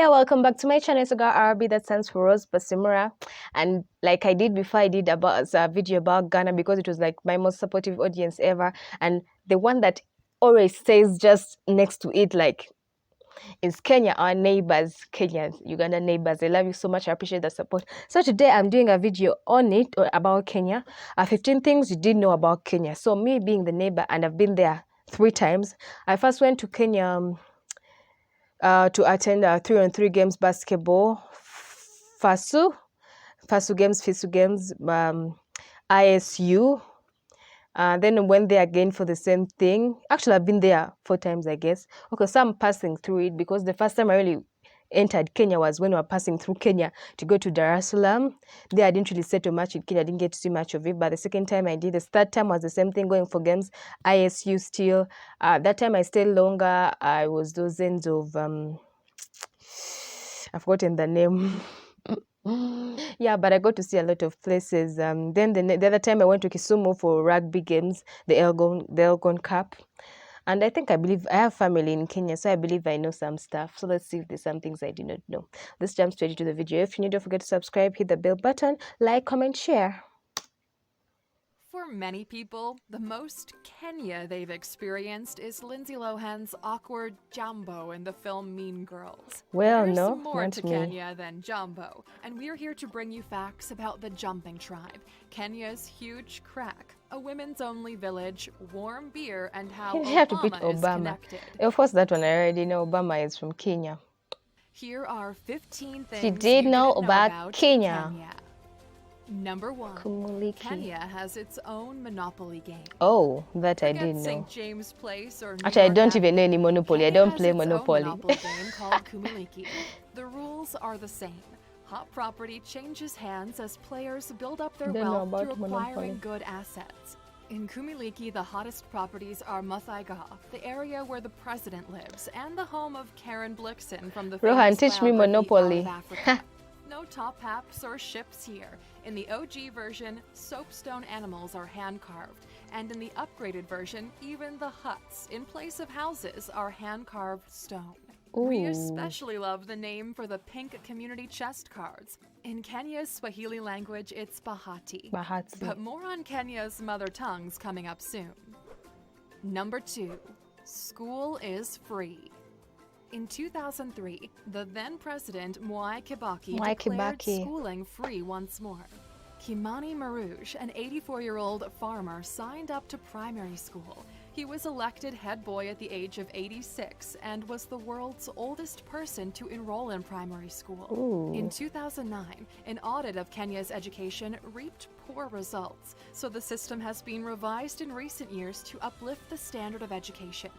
Hiya, welcome back to my channel. It's Oga RB, that stands for Rose Basimura. And like I did before, I did about a video about Ghana because it was like my most supportive audience ever. And the one that always stays just next to it, like, is Kenya, our neighbors, Kenya, Uganda neighbors. I love you so much. I appreciate the support. So today I'm doing a video on it, or about Kenya. 15 things you didn't know about Kenya. So me being the neighbor, and I've been there 3 times. I first went to Kenya to attend 3-on-3 games basketball, FASU games, FISU games, ISU. Then went there again for the same thing. Actually, I've been there 4 times, I guess. Okay, so I'm passing through it because the first time I really entered Kenya was when we were passing through Kenya to go to Dar es Salaam. There I didn't really settle much in Kenya. I didn't get to see much of it. But the second time I did, the third time was the same thing, going for games, ISU still. That time I stayed longer. I was those ends of I've forgotten the name. Yeah, but I got to see a lot of places. Then the other time I went to Kisumu for rugby games, the Elgon Cup. And I believe I have family in Kenya, so I believe I know some stuff. So let's see if there's some things I did not know. Let's jump straight into the video. If you're new, don't forget to subscribe, hit the bell button, like, comment, share. For many people, the most Kenya they've experienced is Lindsay Lohan's awkward Jumbo in the film Mean Girls. Well, There's no, more not to me. Kenya than Jumbo, and we're here to bring you facts about the jumping tribe, Kenya's huge crack, a women's-only village, warm beer, and how You have to beat Obama is Obama. connected. Of course, that one I already know. Obama is from Kenya. Here are 15 things You did know didn't about Kenya. Number 1. Kumuliki. Kenya has its own Monopoly game. Oh, that I Forget didn't know. St. James Place or New Actually, I York don't even know Avenue. any Monopoly. I Kenya don't has play its own Monopoly. Monopoly game called Kumuliki. The rules are the same. Hot property changes hands as players build up their Don't know wealth about through acquiring Monopoly. good assets. In Kumuliki, the hottest properties are Muthaiga, the area where the president lives, and the home of Karen Blixen from the Rohan, famous teach me biography Monopoly. Out of Africa. No top hats or ships here. In the OG version, soapstone animals are hand-carved, and in the upgraded version, even the huts, in place of houses, are hand-carved stone. We Ooh. especially love the name for the pink community chest cards. In Kenya's Swahili language, it's Bahati. Bahati. But more on Kenya's mother tongues coming up soon. Number 2. School is free. In 2003, the then president Mwai Kibaki declared schooling free once more. Kimani Marouche, an 84-year-old farmer, signed up to primary school. He was elected head boy at the age of 86 and was the world's oldest person to enroll in primary school. Ooh. In 2009, an audit of Kenya's education reaped poor results, so the system has been revised in recent years to uplift the standard of education.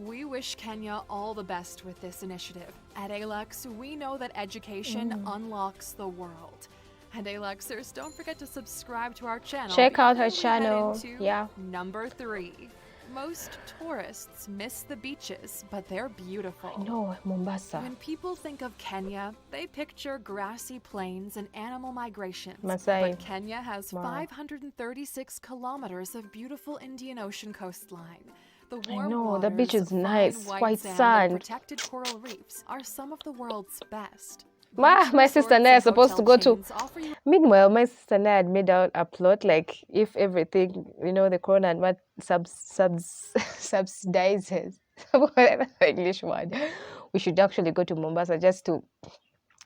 We wish Kenya all the best with this initiative. At ALEX, we know that education unlocks the world. And ALEXers, don't forget to subscribe to our channel. Check out her before we head channel. into Yeah. Number 3. Most tourists miss the beaches, but they're beautiful. No, Mombasa. When people think of Kenya, they picture grassy plains and animal migrations. Masai But Kenya has Mara. 536 kilometers of beautiful Indian Ocean coastline. The I warm know, the waters, beach is fine nice, white and sand. protected coral reefs are some of the world's best. My sister and I are supposed to go to. Offer you Meanwhile, my sister and I had made out a plot, like, if everything, the corona and what subsidizes, whatever the English word, we should actually go to Mombasa just to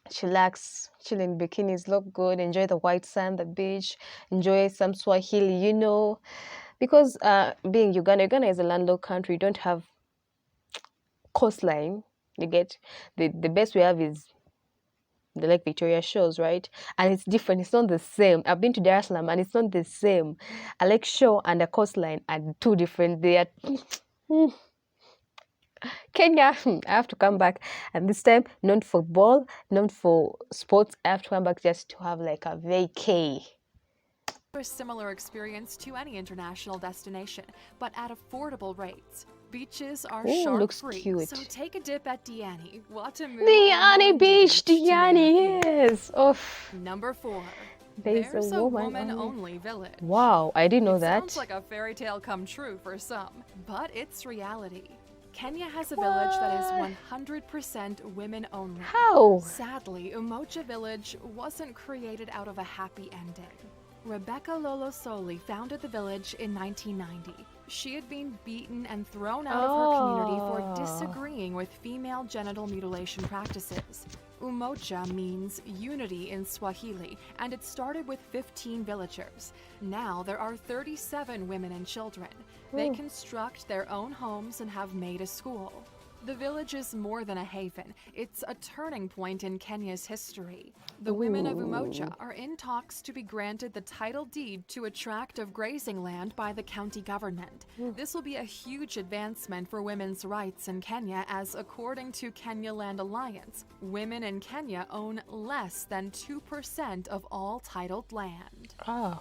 chillax, chill in bikinis, look good, enjoy the white sand, the beach, enjoy some Swahili, because being Uganda is a landlocked country. We don't have coastline. You get the best we have is the Lake Victoria shores, right? And it's different. It's not the same. I've been to Dar es Salaam and it's not the same. A lake shore and a coastline are 2 different. They are Kenya. I have to come back, and this time not for football, not for sports. I have to come back just to have like a vacay. a similar experience to any international destination, but at affordable rates. Beaches are Ooh, looks shark-free, cute. so take a dip at Diani, Watamu, Diani or Beach, to name a Diani, few. yes. Oh, Number 4. there's a woman. woman-only village. Wow, I didn't know It that. sounds like a fairy tale come true for some, but it's reality. Kenya has a village that is 100% women only. How? Sadly, Umocha Village wasn't created out of a happy ending. Rebecca Lolo Soli founded the village in 1990. She had been beaten and thrown out of her community for disagreeing with female genital mutilation practices. Umocha means unity in Swahili, and it started with 15 villagers. Now there are 37 women and children. They construct their own homes and have made a school. The village is more than a haven. It's a turning point in Kenya's history. The women of Umocha are in talks to be granted the title deed to a tract of grazing land by the county government. This will be a huge advancement for women's rights in Kenya, as according to Kenya Land Alliance, women in Kenya own less than 2% of all titled land. Oh.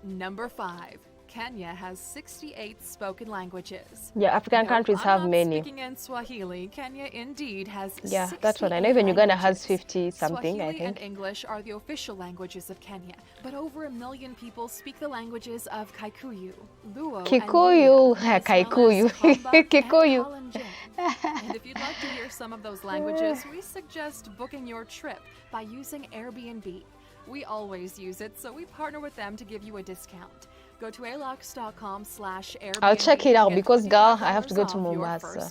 Number 5. Kenya has 68 spoken languages. Yeah, African countries have many. Speaking in Swahili, Kenya indeed has 68 that's what I know. Even Uganda has 50 something, Swahili I think. and English are the official languages of Kenya, but over 1 million people speak the languages of Kikuyu, Luo, Kikuyu, and Kikuyu, Kikuyu. And if you'd like to hear some of those languages, we suggest booking your trip by using Airbnb. We always use it, so we partner with them to give you a discount. Go to alox.com/Airbnb. I'll check it out because, girl, I have to go to Mombasa.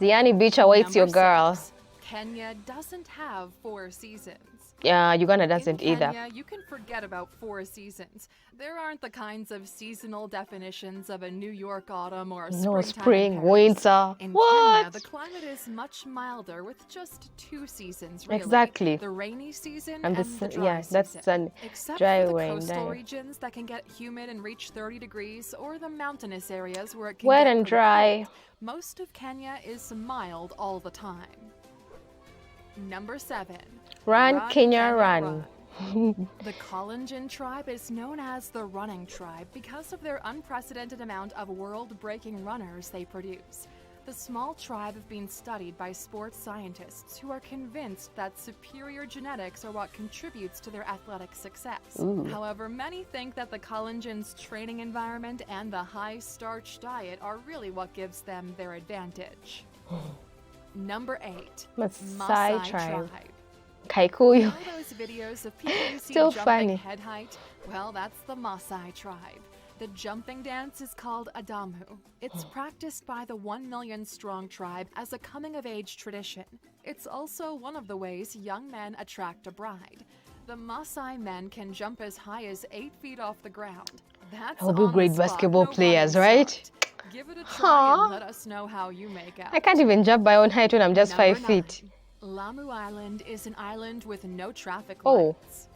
Diani Beach awaits your girl. Kenya doesn't have 4 seasons. Yeah, Uganda doesn't In either. Kenya, you can forget about 4 seasons. There aren't the kinds of seasonal definitions of a New York autumn or a No springtime spring, in Paris. winter. In What? Kenya, the climate is much milder with just 2 seasons, really. Exactly. The rainy season And and the dry season. that's an Except dry for the rain. coastal Dry. regions that can get humid and reach 30 degrees, or the mountainous areas where it can Wet get and pretty dry. cold. Most of Kenya is mild all the time. Number 7. Run, Kenya, run. The Kalenjin tribe is known as the running tribe because of their unprecedented amount of world-breaking runners they produce. The small tribe have been studied by sports scientists who are convinced that superior genetics are what contributes to their athletic success. However, many think that the Kalenjin's training environment and the high-starch diet are really what gives them their advantage. Number 8. Maasai tribe. Kikuyu. All those videos of people you see Still jumping funny. head height? Well, that's the Maasai tribe. The jumping dance is called Adamu. It's practiced by the 1 million strong tribe as a coming-of-age tradition. It's also one of the ways young men attract a bride. The Maasai men can jump as high as 8 feet off the ground. That's They'll be on great the spot, basketball no players, running right? start. Give it a try Aww. and let us know how you make out. I can't even jump my own height when I'm just Number 5 feet. 9. Lamu Island is an island with no traffic Oh. lights.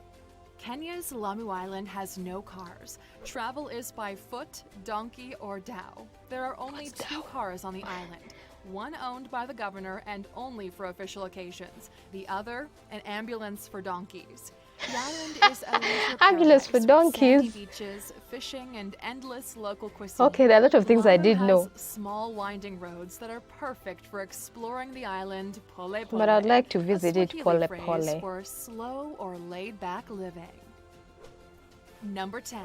Kenya's Lamu Island has no cars. Travel is by foot, donkey, or dhow. There are only 2 cars on the island. One owned by the governor and only for official occasions. The other, an ambulance for donkeys. The island is a leisure Ambulance for paradise with donkeys. sandy beaches, fishing, and endless local cuisine. Okay, there are a lot of things I Lamu did has know. small winding roads that are perfect for exploring the island pole pole. But I'd like to visit a it Swahili pole phrase pole. for slow or laid back living. Number 10.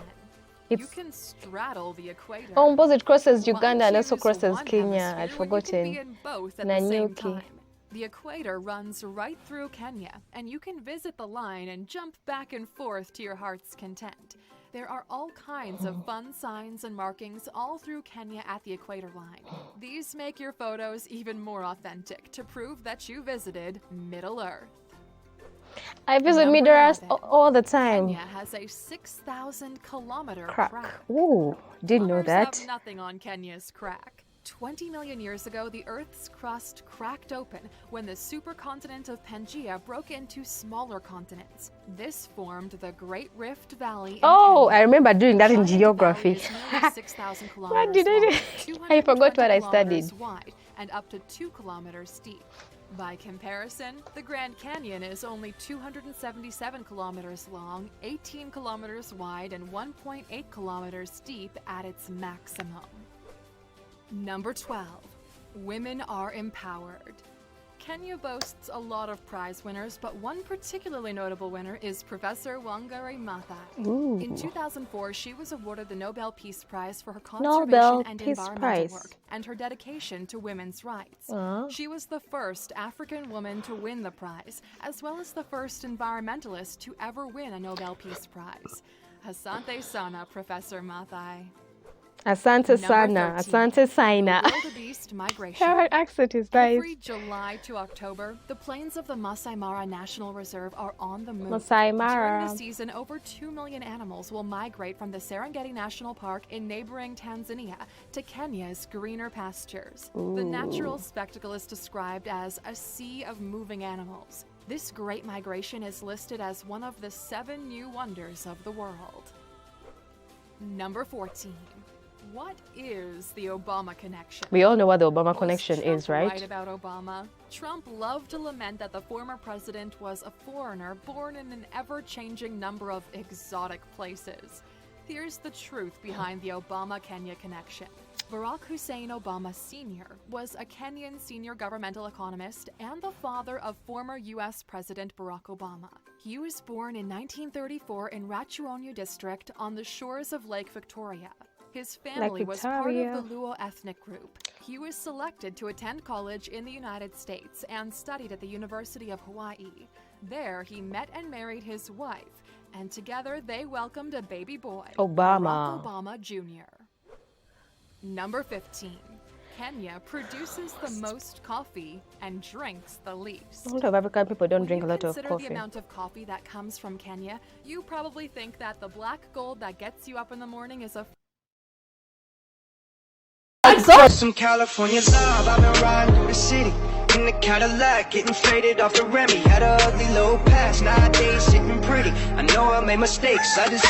You It's can straddle the equator. oh, both it crosses Why Uganda and also choose crosses one Kenya. I'd hemisphere when you can be forgotten. in both at the same Nanyuki. time? The equator runs right through Kenya, and you can visit the line and jump back and forth to your heart's content. There are all kinds of fun signs and markings all through Kenya at the equator line. These make your photos even more authentic to prove that you visited Middle Earth. I visit Number Middle Earth 11. all the time. Kenya has a 6,000-kilometer Crack. crack. Ooh, didn't know Others that. have nothing on Kenya's crack. 20 million years ago, the Earth's crust cracked open when the supercontinent of Pangaea broke into smaller continents. This formed the Great Rift Valley in Oh, Kenya. I remember doing that in Giant geography. valley is nearly 6,000 kilometers What did I long, do? I forgot what I 220 kilometers studied. wide, and up to 2 kilometers steep. By comparison, the Grand Canyon is only 277 kilometers long, 18 kilometers wide, and 1.8 kilometers deep at its maximum. Number 12. Women are empowered. Kenya boasts a lot of prize winners, but one particularly notable winner is Professor Wangari Maathai. Ooh. In 2004, she was awarded the Nobel Peace Prize for her Nobel conservation and Peace environmental Prize. work and her dedication to women's rights. Aw. She was the first African woman to win the prize, as well as the first environmentalist to ever win a Nobel Peace Prize. Asante sana, Professor Maathai. Asante sana. Number 13, Asante sana. Wildebeest migration. Her accent is nice. Every July to October, the plains of the Masai Mara National Reserve are on the move. Masai Mara. During the season, over 2 million animals will migrate from the Serengeti National Park in neighboring Tanzania to Kenya's greener pastures. The natural spectacle is described as a sea of moving animals. This great migration is listed as one of the 7 new wonders of the world. Number 14. What is the Obama connection? We all know what the Obama Was connection Trump is, right? Right about Obama. Trump loved to lament that the former president was a foreigner born in an ever-changing number of exotic places. Here's the truth behind the Obama-Kenya connection. Barack Hussein Obama Sr. was a Kenyan senior governmental economist and the father of former U.S. President Barack Obama. He was born in 1934 in Rachuonyo district on the shores of Lake Victoria. His family was part of the Luo ethnic group. He was selected to attend college in the United States and studied at the University of Hawaii. There, he met and married his wife, and together they welcomed a baby boy, Obama. Barack Obama Jr. Number 15. Kenya produces the most coffee and drinks the least. A lot of African people don't drink a lot of Consider coffee. the amount of coffee that comes from Kenya. You probably think that the black gold that gets you up in the morning is a Some California love, I've been riding through the city in the Cadillac, getting faded off the Remy. Had a ugly low pass, nowadays sitting pretty. I know I made mistakes, I just